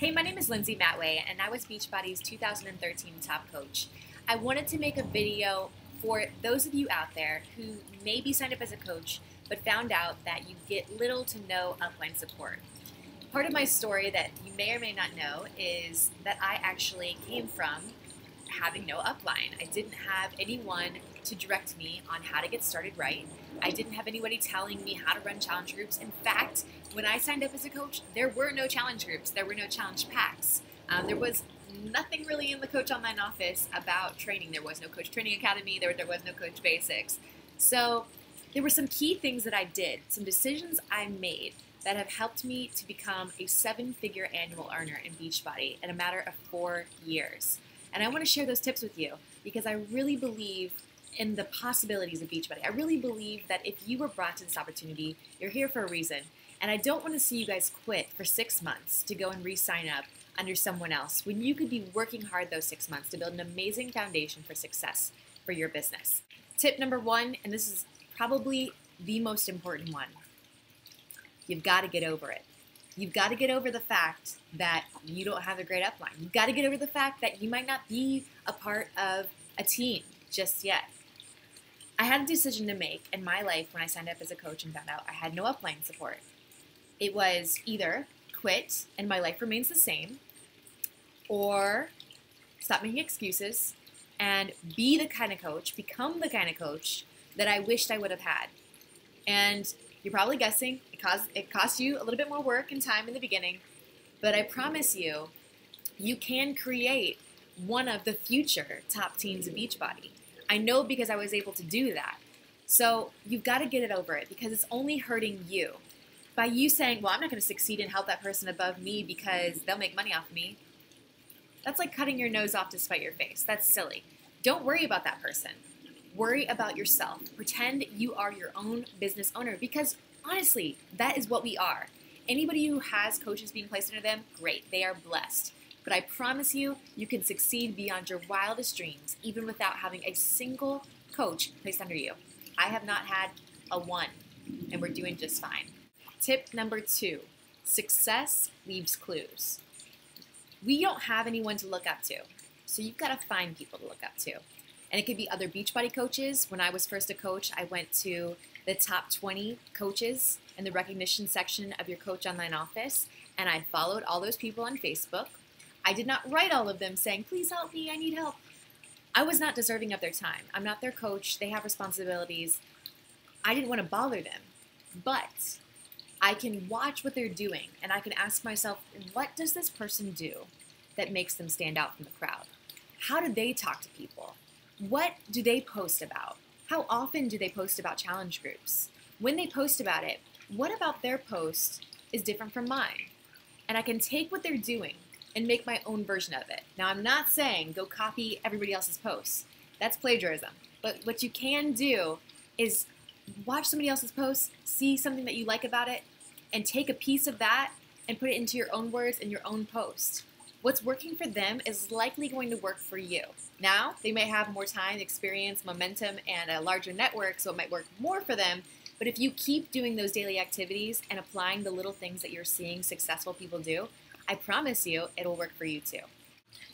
Hey, my name is Lindsay Matway, and I was Beachbody's 2013 top coach. I wanted to make a video for those of you out there who maybe signed up as a coach, but found out that you get little to no upline support. Part of my story that you may or may not know is that I actually came from having no upline. I didn't have anyone to direct me on how to get started right. I didn't have anybody telling me how to run challenge groups. In fact, when I signed up as a coach, there were no challenge groups. There were no challenge packs. There was nothing really in the Coach Online office about training. There was no Coach Training Academy. There was no Coach Basics. So there were some key things that I did, some decisions I made that have helped me to become a 7-figure annual earner in Beachbody in a matter of 4 years. And I want to share those tips with you because I really believe in the possibilities of Beachbody. I really believe that if you were brought to this opportunity, you're here for a reason. And I don't want to see you guys quit for 6 months to go and re-sign up under someone else when you could be working hard those 6 months to build an amazing foundation for success for your business. Tip number 1, and this is probably the most important one, you've got to get over it. You've got to get over the fact that you don't have a great upline. You've got to get over the fact that you might not be a part of a team just yet. I had a decision to make in my life when I signed up as a coach and found out I had no upline support. It was either quit and my life remains the same, or stop making excuses and be the kind of coach, become the kind of coach that I wished I would have had. And you're probably guessing it costs you a little bit more work and time in the beginning, but I promise you, you can create one of the future top teams of Beachbody. I know because I was able to do that. So you've got to get it over it because it's only hurting you. By you saying, well, I'm not going to succeed and help that person above me because they'll make money off of me, that's like cutting your nose off to spite your face. That's silly. Don't worry about that person. Worry about yourself. Pretend you are your own business owner because honestly, that is what we are. Anybody who has coaches being placed under them, great. They are blessed. But I promise you, you can succeed beyond your wildest dreams even without having a single coach placed under you. I have not had a one, and we're doing just fine. Tip number 2, success leaves clues. We don't have anyone to look up to, so you've got to find people to look up to. And it could be other Beachbody coaches. When I was first a coach, I went to the top 20 coaches in the recognition section of your Coach Online office, and I followed all those people on Facebook. I did not write all of them saying, please help me, I need help. I was not deserving of their time. I'm not their coach. They have responsibilities. I didn't want to bother them, but I can watch what they're doing, and I can ask myself, what does this person do that makes them stand out from the crowd? How do they talk to people? What do they post about? How often do they post about challenge groups? When they post about it, what about their post is different from mine? And I can take what they're doing and make my own version of it. Now, I'm not saying go copy everybody else's posts. That's plagiarism. But what you can do is watch somebody else's post, see something that you like about it, and take a piece of that and put it into your own words in your own post. What's working for them is likely going to work for you. Now, they may have more time, experience, momentum, and a larger network, so it might work more for them. But if you keep doing those daily activities and applying the little things that you're seeing successful people do, I promise you it'll work for you too.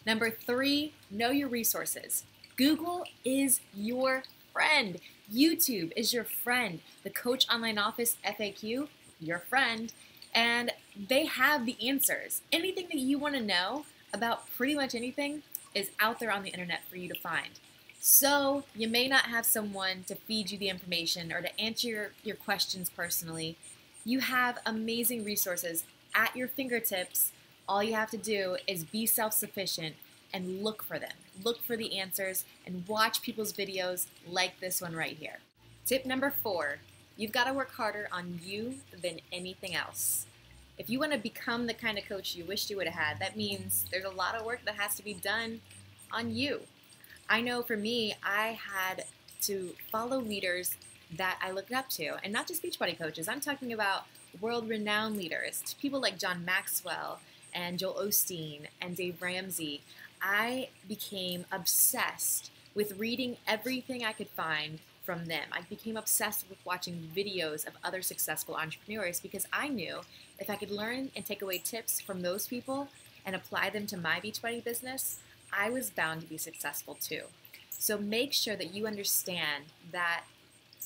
Number 3, know your resources. Google is your friend. YouTube is your friend. The Coach Online Office FAQ, your friend. And they have the answers. Anything that you want to know about pretty much anything is out there on the internet for you to find. So you may not have someone to feed you the information or to answer your questions personally. You have amazing resources at your fingertips. All you have to do is be self-sufficient and look for them. Look for the answers and watch people's videos like this one right here. Tip number 4. You've got to work harder on you than anything else. If you want to become the kind of coach you wished you would have had, that means there's a lot of work that has to be done on you. I know for me, I had to follow leaders that I looked up to, and not just Beachbody coaches. I'm talking about world-renowned leaders, people like John Maxwell and Joel Osteen and Dave Ramsey. I became obsessed with reading everything I could find from them. I became obsessed with watching videos of other successful entrepreneurs because I knew if I could learn and take away tips from those people and apply them to my Beachbody business, I was bound to be successful too. So make sure that you understand that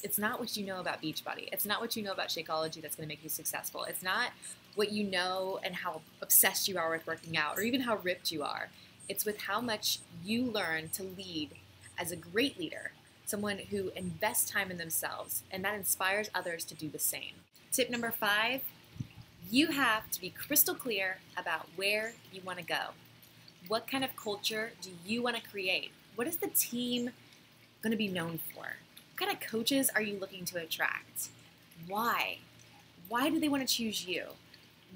it's not what you know about Beachbody. It's not what you know about Shakeology that's going to make you successful. It's not what you know and how obsessed you are with working out or even how ripped you are. It's with how much you learn to lead as a great leader, someone who invests time in themselves and that inspires others to do the same. Tip number 5, you have to be crystal clear about where you want to go. What kind of culture do you want to create? What is the team going to be known for? What kind of coaches are you looking to attract? Why? Why do they want to choose you?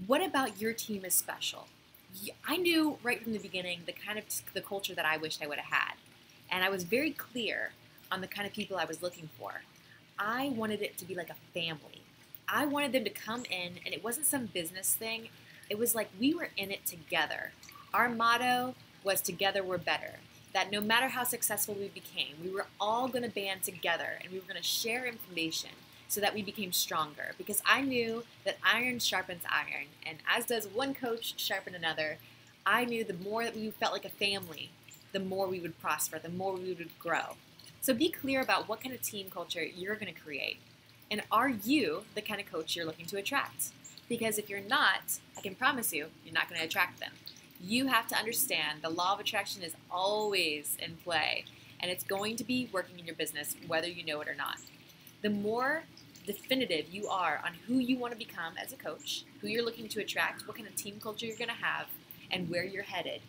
What about your team is special? I knew right from the beginning the culture that I wished I would have had. And I was very clear on the kind of people I was looking for. I wanted it to be like a family. I wanted them to come in, and it wasn't some business thing. It was like we were in it together. Our motto was together we're better. That no matter how successful we became, we were all going to band together and we were going to share information so that we became stronger. Because I knew that iron sharpens iron, and as does one coach sharpen another, I knew the more that we felt like a family, the more we would prosper, the more we would grow. So be clear about what kind of team culture you're going to create. And are you the kind of coach you're looking to attract? Because if you're not, I can promise you, you're not going to attract them. You have to understand the law of attraction is always in play, and it's going to be working in your business whether you know it or not. The more definitive you are on who you want to become as a coach, who you're looking to attract, what kind of team culture you're going to have, and where you're headed,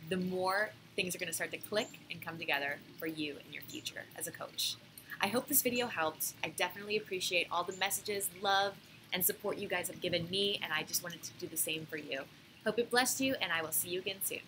the more things are going to start to click and come together for you in your future as a coach. I hope this video helped. I definitely appreciate all the messages, love, and support you guys have given me, and I just wanted to do the same for you. Hope it blessed you, and I will see you again soon.